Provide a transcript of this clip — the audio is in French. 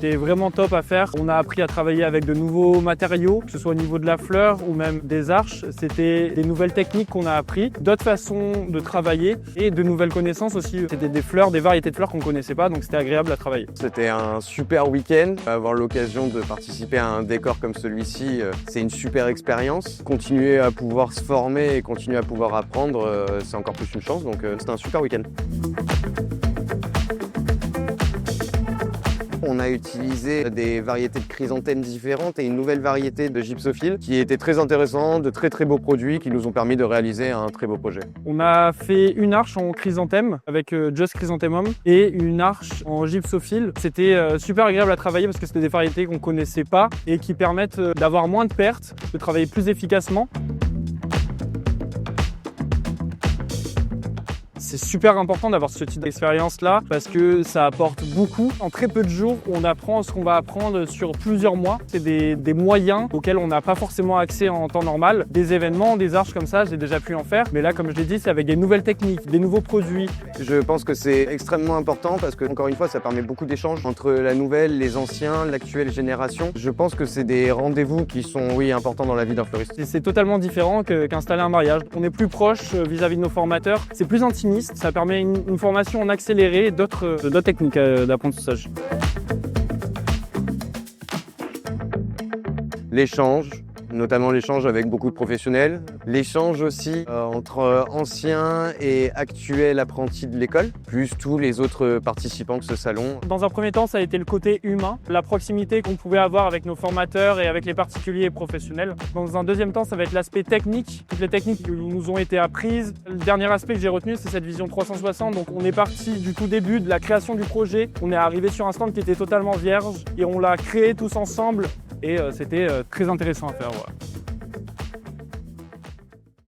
C'était vraiment top à faire. On a appris à travailler avec de nouveaux matériaux, que ce soit au niveau de la fleur ou même des arches. C'était des nouvelles techniques qu'on a appris, d'autres façons de travailler et de nouvelles connaissances aussi. C'était des fleurs, des variétés de fleurs qu'on ne connaissait pas, donc c'était agréable à travailler. C'était un super week-end. Avoir l'occasion de participer à un décor comme celui-ci, c'est une super expérience. Continuer à pouvoir se former et continuer à pouvoir apprendre, c'est encore plus une chance, donc c'était un super week-end. On a utilisé des variétés de chrysanthèmes différentes et une nouvelle variété de gypsophile qui était très intéressant, de très beaux produits qui nous ont permis de réaliser un très beau projet. On a fait une arche en chrysanthème avec Just Chrysanthemum et une arche en gypsophile. C'était super agréable à travailler parce que c'était des variétés qu'on ne connaissait pas et qui permettent d'avoir moins de pertes, de travailler plus efficacement. C'est super important d'avoir ce type d'expérience-là parce que ça apporte beaucoup. En très peu de jours, on apprend ce qu'on va apprendre sur plusieurs mois. C'est des moyens auxquels on n'a pas forcément accès en temps normal. Des événements, des arches comme ça, j'ai déjà pu en faire. Mais là, comme je l'ai dit, c'est avec des nouvelles techniques, des nouveaux produits. Je pense que c'est extrêmement important parce que, encore une fois, ça permet beaucoup d'échanges entre la nouvelle, les anciens, l'actuelle génération. Je pense que c'est des rendez-vous qui sont, oui, importants dans la vie d'un fleuriste. C'est totalement différent qu'installer un mariage. On est plus proche vis-à-vis de nos formateurs. C'est plus intimiste. Ça permet une formation en accéléré et d'autres techniques d'apprentissage. L'échange, notamment l'échange avec beaucoup de professionnels. L'échange aussi entre anciens et actuels apprentis de l'école, plus tous les autres participants de ce salon. Dans un premier temps, ça a été le côté humain, la proximité qu'on pouvait avoir avec nos formateurs et avec les particuliers et professionnels. Dans un deuxième temps, ça va être l'aspect technique, toutes les techniques qui nous ont été apprises. Le dernier aspect que j'ai retenu, c'est cette vision 360. Donc on est parti du tout début de la création du projet. On est arrivé sur un stand qui était totalement vierge et on l'a créé tous ensemble. Et c'était très intéressant à faire. Voilà.